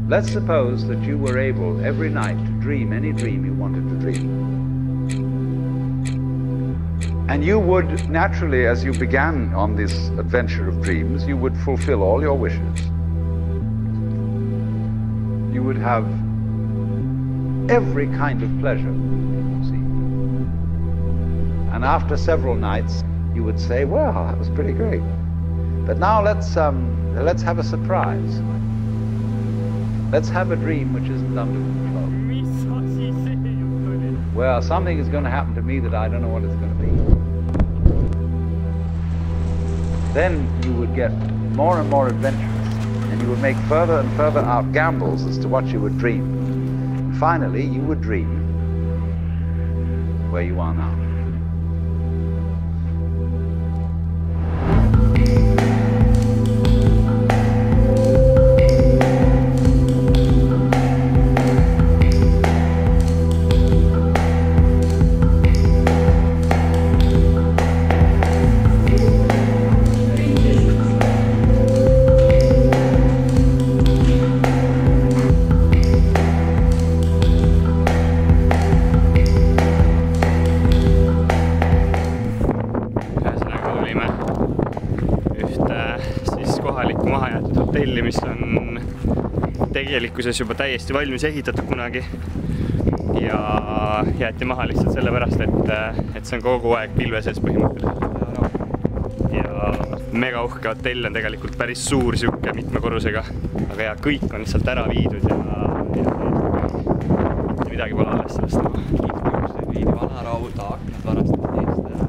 Let's suppose that you were able every night to dream any dream you wanted to dream. And you would naturally, as you began on this adventure of dreams, you would fulfill all your wishes. You would have every kind of pleasure, see. And after several nights, you would say, well, that was pretty great. But now let's have a surprise. Let's have a dream which isn't under control. Well, something is going to happen to me that I don't know what it's going to be. Then you would get more and more adventurous, and you would make further and further out gambles as to what you would dream. And finally, you would dream where you are now. Mahajäetud hotelli, mis on tegelikkuses juba täiesti valmis ehitatud kunagi ja jäeti maha lihtsalt sellepärast, et see on kogu aeg pilve sees põhimõtteliselt. Ja mega uhke hotell on tegelikult päris suur siuke mitme korrusega, aga ja kõik on lihtsalt ära viidud ja mitte midagi pole alles sellest nagu. Viidi vana rauda, aknad varastati teist ära.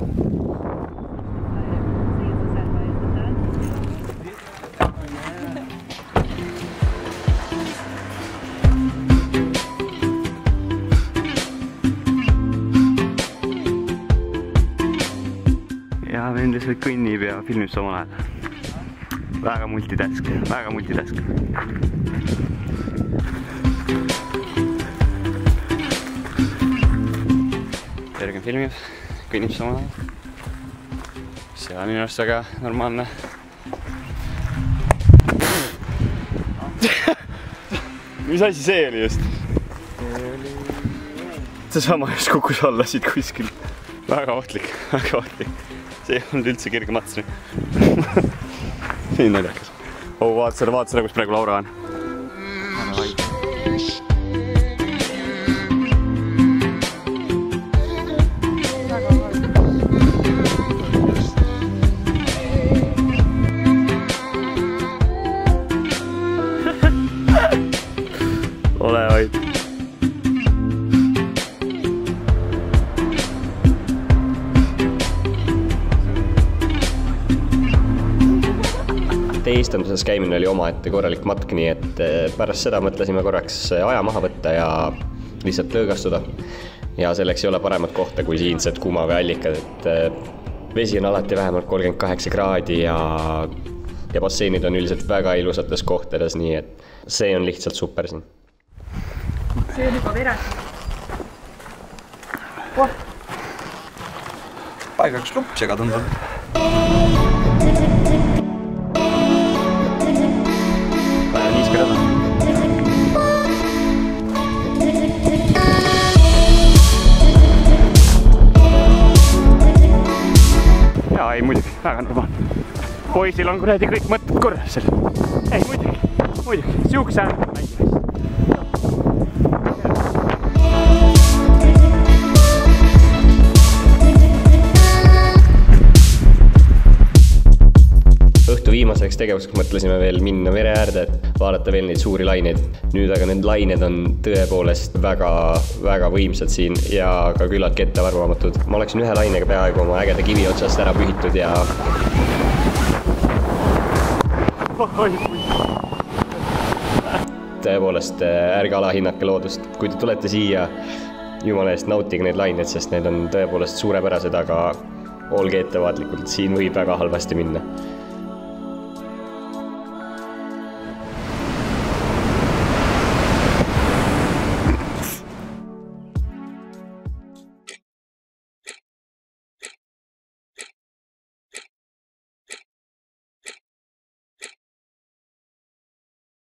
Ja vend lihtsalt kõnnib ja filmib samal ajal. Väga multitask, väga multitask. Jörgen filmib, kõnnib samal ajal. See on minu arust väga normaalne. Mis asi see oli just? See sama just kukkus alla siit kuskil. Väga ohtlik, väga ohtlik. See ei olnud üldse kerge mats nüüd. See on naljakas. Oh, vaata seda, kus praegu Laura on. Ole vaid. Istumises käimine oli omaette korralik matk, nii et pärast seda mõtlesime korraks aja maha võtta ja lihtsalt lõõgastuda. Ja selleks ei ole paremat kohta kui siinsed kuumaveeallikad, et vesi on alati vähemalt 38 kraadi ja basseinid on üldiselt väga ilusates kohtades, nii et see on lihtsalt super siin. See on juba veres. Paiga üks lupsega tundub. Jaa, ei muidugi, väga normaalne. Poisil on kuradi kõik mõtted korras seal. Ei muidugi, siukse äärne. Õhtu viimaseks tegevuseks mõtlesime veel minna mere äärde, et vaadata veel neid suuri laineid. Nüüd aga need lained on tõepoolest väga võimsad siin ja ka küllaltki ettearvamatud. Ma oleksin ühe lainega peaaegu oma ägeda kivi otsast ära pühitud ja... Tõepoolest, ärge alahinnake loodust. Kui te tulete siia, jumala eest nautige neid laineid, sest need on tõepoolest suurepärased, aga olge ettevaatlikult, siin võib väga halvasti minna.